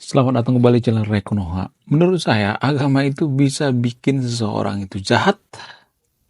Selamat datang kembali di channel Rekonoha. Menurut saya, agama itu bisa bikin seseorang itu jahat,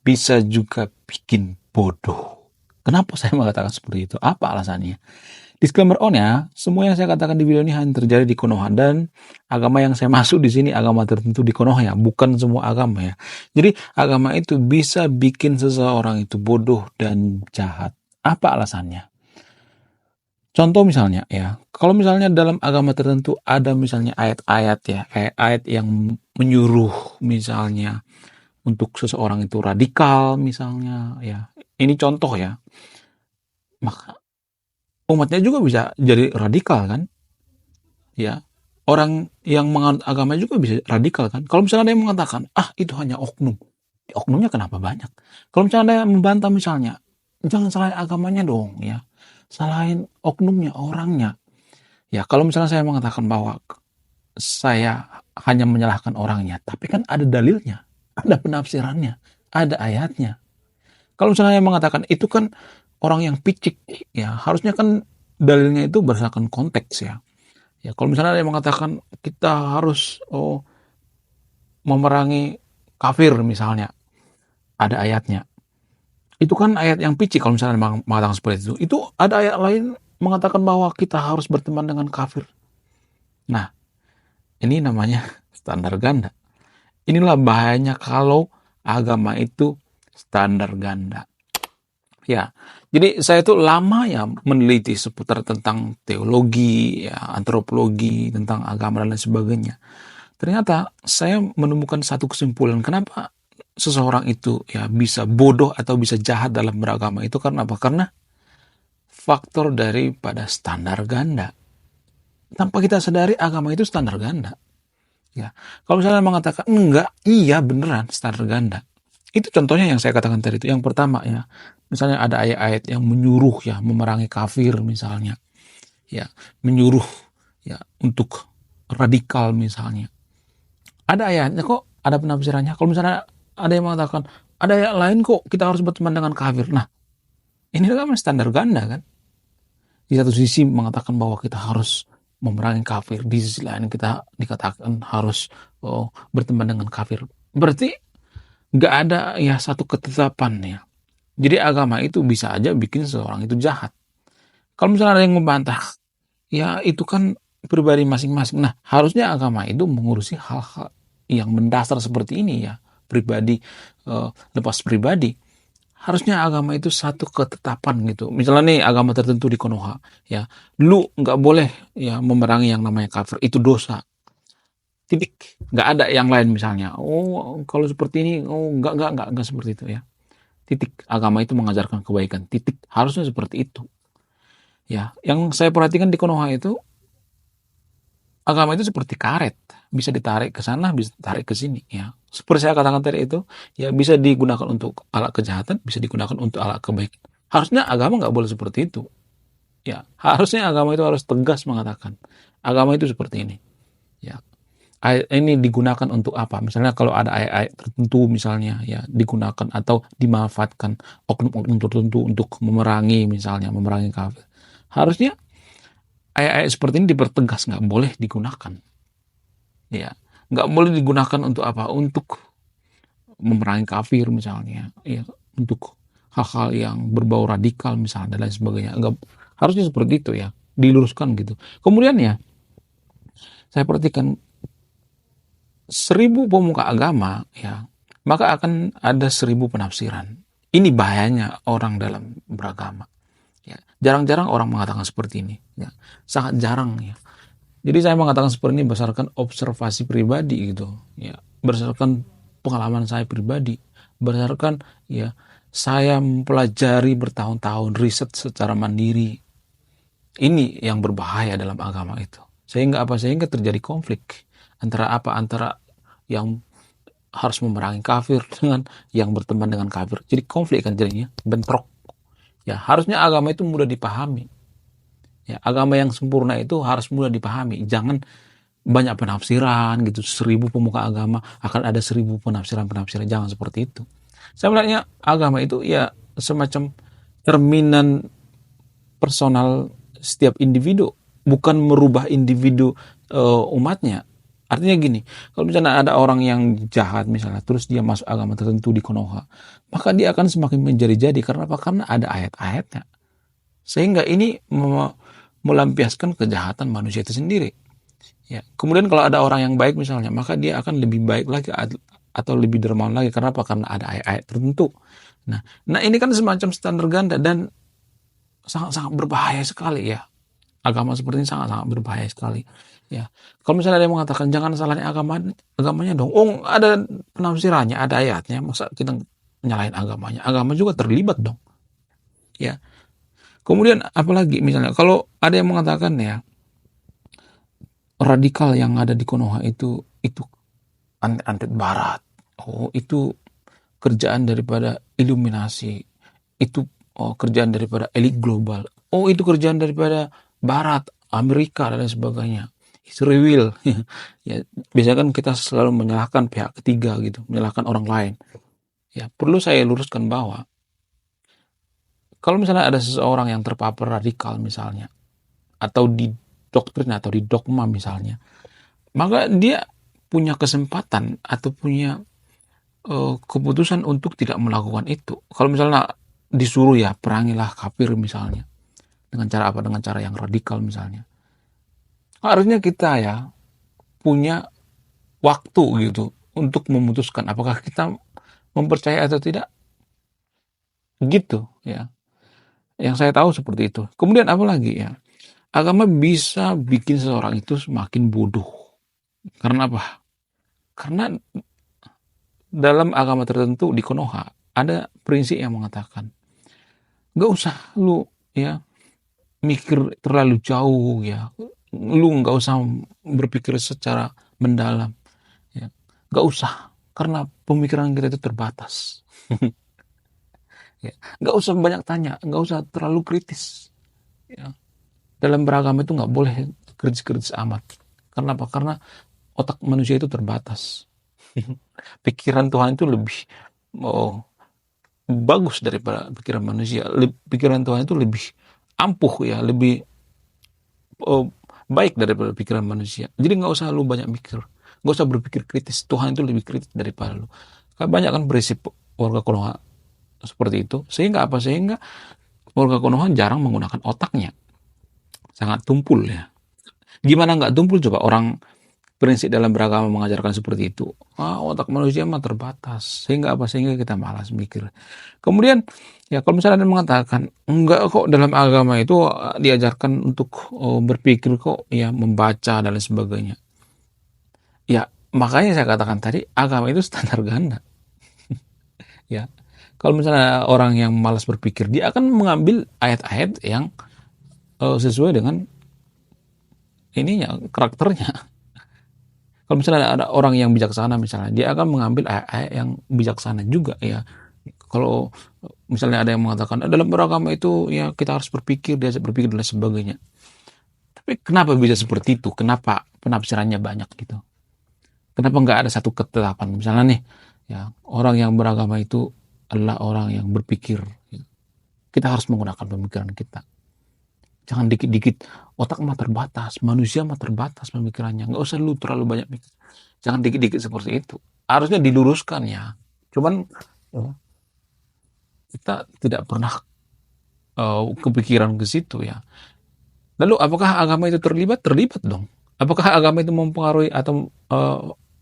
bisa juga bikin bodoh. Kenapa saya mengatakan seperti itu? Apa alasannya? Disclaimer on ya, semua yang saya katakan di video ini hanya terjadi di Konoha dan agama yang saya masuk di sini agama tertentu di Konoha ya, bukan semua agama ya. Jadi agama itu bisa bikin seseorang itu bodoh dan jahat. Apa alasannya? Contoh misalnya ya, kalau misalnya dalam agama tertentu ada misalnya ayat-ayat ya, kayak ayat yang menyuruh misalnya untuk seseorang itu radikal misalnya ya. Ini contoh ya. Maka umatnya juga bisa jadi radikal kan? Ya. Orang yang menganut agama juga bisa radikal kan? Kalau misalnya ada yang mengatakan, "Ah, itu hanya oknum." Oknumnya kenapa banyak? Kalau misalnya ada yang membantah misalnya, "Jangan salahin agamanya dong," ya. Salahin oknumnya, orangnya. Ya, kalau misalnya saya mengatakan bahwa saya hanya menyalahkan orangnya, tapi kan ada dalilnya, ada penafsirannya, ada ayatnya. Kalau misalnya yang mengatakan itu kan orang yang picik, ya harusnya kan dalilnya itu berdasarkan konteks ya. Ya, kalau misalnya ada yang mengatakan kita harus memerangi kafir misalnya, ada ayatnya. Itu kan ayat yang picik kalau misalnya mengatakan seperti itu. Itu ada ayat lain mengatakan bahwa kita harus berteman dengan kafir. Nah, ini namanya standar ganda. Inilah bahayanya kalau agama itu standar ganda. Ya, jadi saya tuh lama ya meneliti seputar tentang teologi, ya, antropologi, tentang agama dan lain sebagainya. Ternyata saya menemukan satu kesimpulan kenapa seseorang itu ya bisa bodoh atau bisa jahat dalam beragama itu karena apa? Karena faktor daripada standar ganda. Tanpa kita sadari agama itu standar ganda. Ya, kalau misalnya mengatakan enggak, iya beneran standar ganda. Itu contohnya yang saya katakan tadi itu. Yang pertama ya, misalnya ada ayat-ayat yang menyuruh ya memerangi kafir misalnya, ya menyuruh ya untuk radikal misalnya. Ada ayatnya kok, ada penafsirannya. Kalau misalnya ada yang mengatakan ada ayat lain kok kita harus berteman dengan kafir. Nah, ini kan standar ganda kan. Di satu sisi mengatakan bahwa kita harus memerangi kafir, di sisi lain kita dikatakan harus berteman dengan kafir. Berarti nggak ada ya satu ketetapan ya. Jadi agama itu bisa aja bikin seseorang itu jahat. Kalau misalnya ada yang membantah, ya itu kan pribadi masing-masing. Nah, harusnya agama itu mengurusi hal-hal yang mendasar seperti ini ya, pribadi lepas pribadi. Harusnya agama itu satu ketetapan gitu. Misalnya nih agama tertentu di Konoha, ya, lu nggak boleh ya memerangi yang namanya kafir, itu dosa. Titik. Nggak ada yang lain misalnya. Oh, kalau seperti ini, oh nggak seperti itu ya. Titik. Agama itu mengajarkan kebaikan. Titik. Harusnya seperti itu. Ya, yang saya perhatikan di Konoha itu agama itu seperti karet, bisa ditarik ke sana, bisa ditarik ke sini ya. Seperti saya katakan tadi itu, ya bisa digunakan untuk alat kejahatan, bisa digunakan untuk alat kebaikan. Harusnya agama nggak boleh seperti itu. Ya, harusnya agama itu harus tegas mengatakan agama itu seperti ini. Ya, ini digunakan untuk apa? Misalnya kalau ada ayat-ayat tertentu misalnya ya digunakan atau dimanfaatkan oknum-oknum tertentu untuk memerangi misalnya memerangi kafir. Harusnya ayat-ayat seperti ini dipertegas nggak boleh digunakan. Ya, nggak boleh digunakan untuk apa? Untuk memerangi kafir misalnya. Ya, untuk hal-hal yang berbau radikal misalnya dan lain sebagainya. Nggak, harusnya seperti itu ya, diluruskan gitu. Kemudian ya, saya perhatikan 1000 pemuka agama ya maka akan ada 1000 penafsiran. Ini bahayanya orang dalam beragama ya. Jarang-jarang orang mengatakan seperti ini ya, sangat jarang ya. Jadi saya mengatakan seperti ini berdasarkan observasi pribadi gitu ya, berdasarkan pengalaman saya pribadi, berdasarkan ya saya mempelajari bertahun-tahun riset secara mandiri. Ini yang berbahaya dalam agama itu. Sehingga apa? Sehingga terjadi konflik antara apa? Antara yang harus memerangi kafir dengan yang berteman dengan kafir. Jadi konflik kan jadinya, bentrok. Ya, harusnya agama itu mudah dipahami. Ya, agama yang sempurna itu harus mudah dipahami. Jangan banyak penafsiran gitu. 1000 pemuka agama akan ada 1000 penafsiran-penafsiran. Jangan seperti itu. Saya melihatnya agama itu ya semacam cerminan personal setiap individu. bukan merubah individu umatnya. Artinya gini, kalau misalnya ada orang yang jahat misalnya, terus dia masuk agama tertentu di Konoha, maka dia akan semakin menjadi-jadi. Karena apa? Karena ada ayat-ayatnya. Sehingga ini melampiaskan kejahatan manusia itu sendiri. Ya. Kemudian kalau ada orang yang baik misalnya, maka dia akan lebih baik lagi atau lebih dermawan lagi. Karena apa? Karena ada ayat-ayat tertentu. Nah ini kan semacam standar ganda dan sangat-sangat berbahaya sekali ya. Agama seperti ini sangat-sangat berbahaya sekali. Ya, kalau misalnya ada yang mengatakan jangan salahin agamanya dong. Oh, ada penafsirannya, ada ayatnya. Masa kita nyalahin agamanya? Agama juga terlibat dong. Ya. Kemudian apalagi misalnya kalau ada yang mengatakan ya radikal yang ada di Konoha itu anti barat. Oh, itu kerjaan daripada iluminasi. Itu kerjaan daripada elit global. Oh, itu kerjaan daripada barat, Amerika dan lain sebagainya. Free will. Ya, biasanya kan kita selalu menyalahkan pihak ketiga gitu, menyalahkan orang lain. Ya, perlu saya luruskan bahwa kalau misalnya ada seseorang yang terpapar radikal misalnya, atau di doktrin atau di dogma misalnya, maka dia punya kesempatan atau punya keputusan untuk tidak melakukan itu. Kalau misalnya disuruh ya perangilah kafir misalnya, dengan cara apa? Dengan cara yang radikal misalnya. Harusnya kita ya punya waktu gitu untuk memutuskan apakah kita mempercayai atau tidak, gitu ya. Yang saya tahu seperti itu. Kemudian apa lagi ya? Agama bisa bikin seseorang itu semakin bodoh. Karena apa? Karena dalam agama tertentu di Konoha ada prinsip yang mengatakan nggak usah lu ya mikir terlalu jauh ya, lu nggak usah berpikir secara mendalam ya, nggak usah, karena pemikiran kita itu terbatas. Ya, nggak usah banyak tanya, nggak usah terlalu kritis ya. Dalam beragama itu nggak boleh kritis-kritis amat. Karena apa? Karena otak manusia itu terbatas. Pikiran Tuhan itu lebih bagus daripada pikiran manusia. Pikiran Tuhan itu lebih ampuh ya, lebih baik daripada pikiran manusia. Jadi nggak usah lu banyak mikir, nggak usah berpikir kritis. Tuhan itu lebih kritis daripada lu. Kan banyak kan prinsip warga Konoha seperti itu. Sehingga apa? Sehingga warga Konoha jarang menggunakan otaknya, sangat tumpul ya. Gimana nggak tumpul coba? Orang prinsip dalam beragama mengajarkan seperti itu. Otak manusia mah terbatas. Sehingga apa? Sehingga kita malas mikir. Kemudian ya kalau misalnya ada yang mengatakan enggak kok, dalam agama itu diajarkan untuk berpikir kok, ya membaca dan lain sebagainya. Ya makanya saya katakan tadi agama itu standar ganda. Ya kalau misalnya orang yang malas berpikir, dia akan mengambil ayat-ayat yang sesuai dengan ininya, karakternya. Kalau misalnya ada orang yang bijaksana misalnya, dia akan mengambil ayat-ayat yang bijaksana juga ya. Kalau misalnya ada yang mengatakan dalam beragama itu ya kita harus berpikir, dia berpikir dan sebagainya. Tapi kenapa bisa seperti itu? Kenapa penafsirannya banyak gitu? Kenapa nggak ada satu ketetapan? Misalnya nih, ya orang yang beragama itu adalah orang yang berpikir. Kita harus menggunakan pemikiran kita. Jangan dikit-dikit, otak mah terbatas, manusia mah terbatas pemikirannya. Nggak usah lu terlalu banyak mikir. Jangan dikit-dikit seperti itu. Harusnya diluruskan ya. Cuman kita tidak pernah kepikiran ke situ ya. Lalu apakah agama itu terlibat? Terlibat dong. Apakah agama itu mempengaruhi atau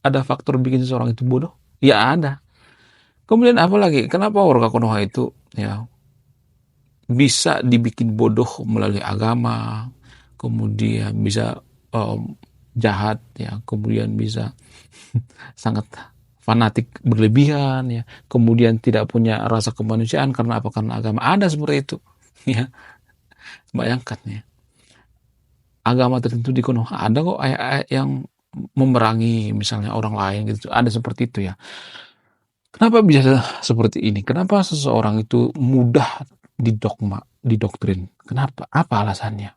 ada faktor bikin seseorang itu bodoh? Ya ada. Kemudian apa lagi? Kenapa warga Konoha itu ya bisa dibikin bodoh melalui agama, kemudian bisa jahat ya, kemudian bisa sangat fanatik berlebihan ya, kemudian tidak punya rasa kemanusiaan karena apa? Karena agama ada seperti itu ya. Bayangkan ya, agama tertentu di Konoha ada kok ayat-ayat yang memerangi misalnya orang lain gitu, ada seperti itu ya. Kenapa bisa seperti ini? Kenapa seseorang itu mudah didoktrin? Kenapa? Apa alasannya?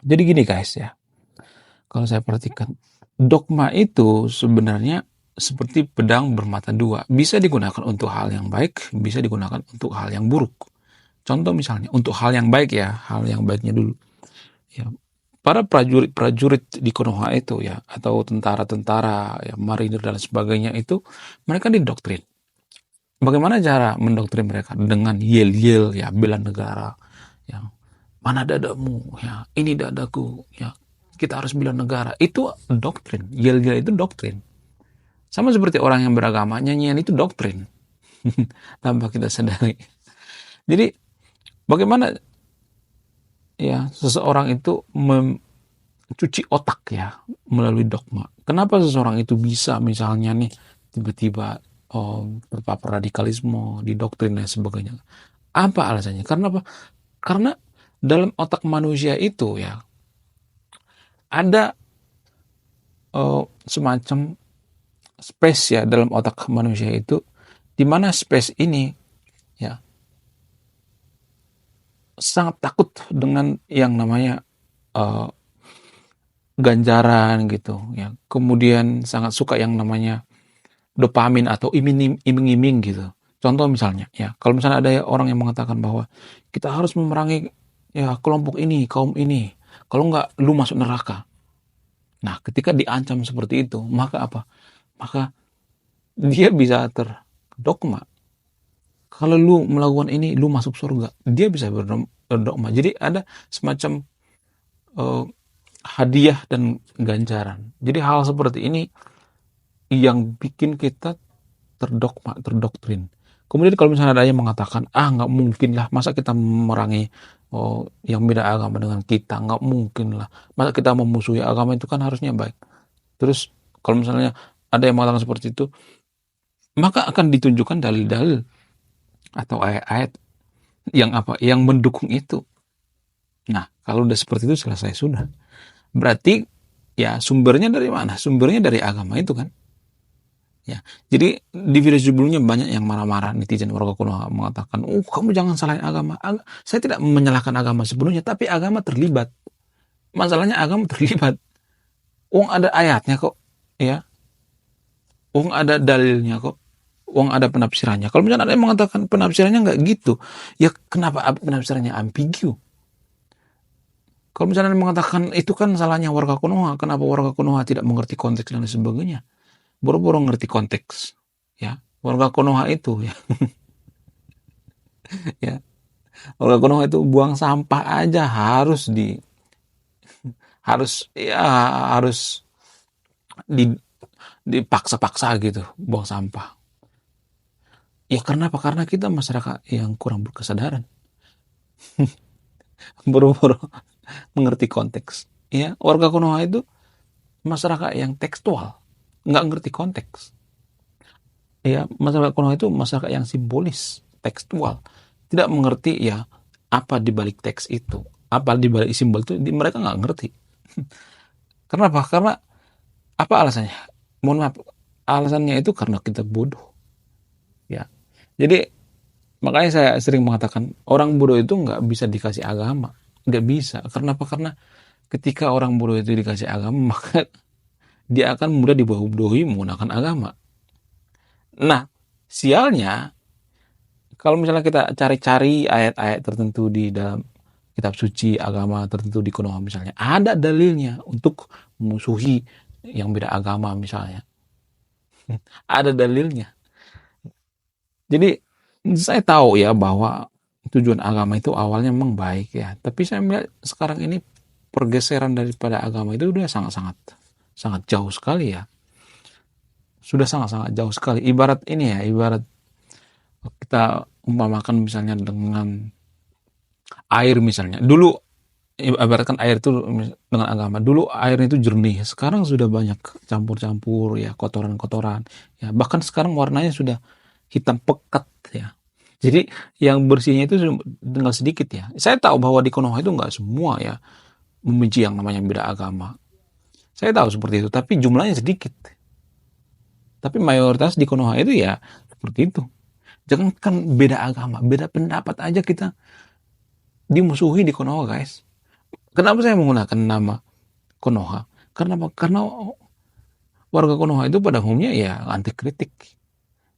Jadi gini guys ya, kalau saya perhatikan, dogma itu sebenarnya seperti pedang bermata dua. Bisa digunakan untuk hal yang baik, bisa digunakan untuk hal yang buruk. Contoh misalnya, untuk hal yang baik ya, hal yang baiknya dulu. Ya, para prajurit-prajurit di Konoha itu ya, atau tentara-tentara, ya, marinir dan sebagainya itu, mereka didoktrin. Bagaimana cara mendoktrin mereka? Dengan yel-yel, ya, bela negara, ya, mana dadamu, ya, ini dadaku, ya, kita harus bela negara. Itu doktrin. Yel-yel itu doktrin. Sama seperti orang yang beragama, nyanyian itu doktrin. Tanpa kita sadari. Jadi, bagaimana ya seseorang itu mencuci otak ya melalui dogma. Kenapa seseorang itu bisa misalnya nih tiba-tiba terpapar radikalisme, didoktrin dan sebagainya? Apa alasannya? Karena apa? Karena dalam otak manusia itu ya ada semacam space ya dalam otak manusia itu, di mana space ini ya sangat takut dengan yang namanya ganjaran gitu ya. Kemudian sangat suka yang namanya dopamin atau iming-iming gitu. Contoh misalnya ya, kalau misalnya ada orang yang mengatakan bahwa kita harus memerangi ya kelompok ini, kaum ini. Kalau enggak lu masuk neraka. Nah, ketika diancam seperti itu, maka apa? Maka dia bisa terdogma. Kalau lu melakukan ini, lu masuk surga. Dia bisa berdogma. Jadi ada semacam hadiah dan ganjaran. Jadi hal seperti ini yang bikin kita terdoktrin. Kemudian kalau misalnya ada yang mengatakan, nggak mungkin lah, masa kita memerangi yang beda agama dengan kita, nggak mungkin lah. Masa kita memusuhi agama itu kan harusnya baik. Terus kalau misalnya ada yang mengatakan seperti itu, maka akan ditunjukkan dalil-dalil atau ayat-ayat yang apa, yang mendukung itu. Nah, kalau udah seperti itu selesai sudah. Berarti ya sumbernya dari mana? Sumbernya dari agama itu kan. Ya, jadi di video sebelumnya banyak yang marah-marah netizen warga Konoha mengatakan, kamu jangan salahin agama. Saya tidak menyalahkan agama sepenuhnya, tapi agama terlibat. Masalahnya agama terlibat. Ada ayatnya kok, ya. Ada dalilnya kok. Ada penafsirannya. Kalau misalnya ada yang mengatakan penafsirannya nggak gitu, ya kenapa penafsirannya ambigu? Kalau misalnya mengatakan itu kan salahnya warga Konoha, kenapa warga Konoha tidak mengerti konteks dan sebagainya? Boro-boro ngerti konteks, ya. Warga Konoha itu, ya, ya. Warga Konoha itu buang sampah aja harus dipaksa-paksa gitu, buang sampah. Ya karena apa? Karena kita masyarakat yang kurang berkesadaran. Boro-boro mengerti konteks. Ya, warga Konoha itu masyarakat yang tekstual, nggak ngerti konteks. Ya, masyarakat Konoha itu masyarakat yang simbolis, tekstual, tidak mengerti ya apa di balik teks itu, apa di balik simbol itu, mereka nggak ngerti. Kenapa? Karena apa alasannya? Mohon maaf, alasannya itu karena kita bodoh. Ya, jadi makanya saya sering mengatakan orang bodoh itu nggak bisa dikasih agama, nggak bisa. Kenapa? Karena ketika orang bodoh itu dikasih agama, maka dia akan mudah dibodohi menggunakan agama. Nah, sialnya kalau misalnya kita cari-cari ayat-ayat tertentu di dalam kitab suci agama tertentu di Konoha misalnya, ada dalilnya untuk memusuhi yang beda agama misalnya. Ada dalilnya. Jadi saya tahu ya bahwa tujuan agama itu awalnya memang baik ya, tapi saya melihat sekarang ini pergeseran daripada agama itu udah sangat jauh sekali ya. Sudah sangat-sangat jauh sekali. Ibarat ini ya, ibarat kita umpamakan misalnya dengan air misalnya. Dulu ibaratkan air itu dengan agama. Dulu airnya itu jernih. Sekarang sudah banyak campur-campur ya, kotoran-kotoran. Ya, bahkan sekarang warnanya sudah hitam pekat ya. Jadi yang bersihnya itu tinggal sedikit ya. Saya tahu bahwa di Konoha itu nggak semua ya membenci yang namanya beda agama. Saya tahu seperti itu, tapi jumlahnya sedikit. Tapi mayoritas di Konoha itu ya seperti itu. Jangankan beda agama, beda pendapat aja kita dimusuhi di Konoha, guys. Kenapa saya menggunakan nama Konoha? Karena warga Konoha itu pada umumnya ya anti kritik.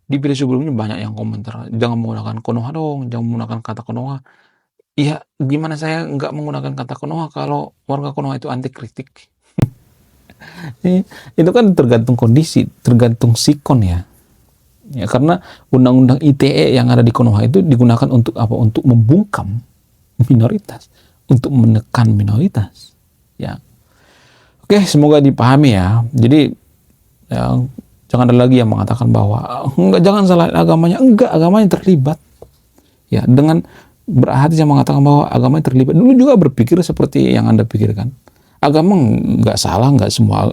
Di video sebelumnya banyak yang komentar, jangan menggunakan Konoha dong, jangan menggunakan kata Konoha. Ya, gimana saya nggak menggunakan kata Konoha kalau warga Konoha itu anti kritik? Itu kan tergantung kondisi, tergantung sikon ya. Ya, karena undang-undang ITE yang ada di Konoha itu digunakan untuk apa? Untuk membungkam minoritas, untuk menekan minoritas. Ya, oke, semoga dipahami ya. Jadi ya, jangan ada lagi yang mengatakan bahwa enggak, jangan salah agamanya. Enggak, agamanya terlibat. Ya, dengan berhati yang mengatakan bahwa agamanya terlibat. Dulu juga berpikir seperti yang Anda pikirkan. Agama enggak salah, enggak semua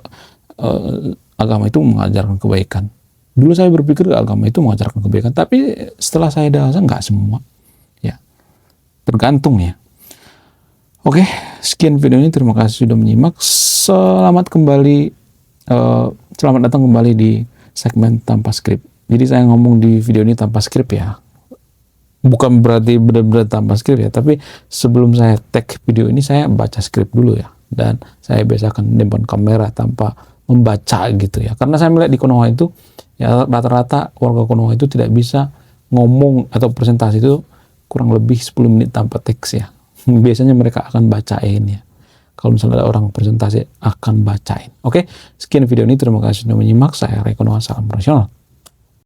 agama itu mengajarkan kebaikan. Dulu saya berpikir agama itu mengajarkan kebaikan, tapi setelah saya dewasa enggak semua. Ya, tergantung ya. Oke, sekian video ini. Terima kasih sudah menyimak. Selamat kembali, selamat datang kembali di segmen tanpa skrip. Jadi saya ngomong di video ini tanpa skrip ya. Bukan berarti benar-benar tanpa skrip ya, tapi sebelum saya tag video ini saya baca skrip dulu ya. Dan saya biasakan depan kamera tanpa membaca gitu ya. Karena saya melihat di Konoha itu, ya rata-rata warga Konoha itu tidak bisa ngomong atau presentasi itu kurang lebih 10 menit tanpa teks ya. Biasanya mereka akan bacain ya. Kalau misalnya ada orang presentasi akan bacain. Oke, sekian video ini. Terima kasih sudah menyimak. Saya Ray Konoha, salam rasional.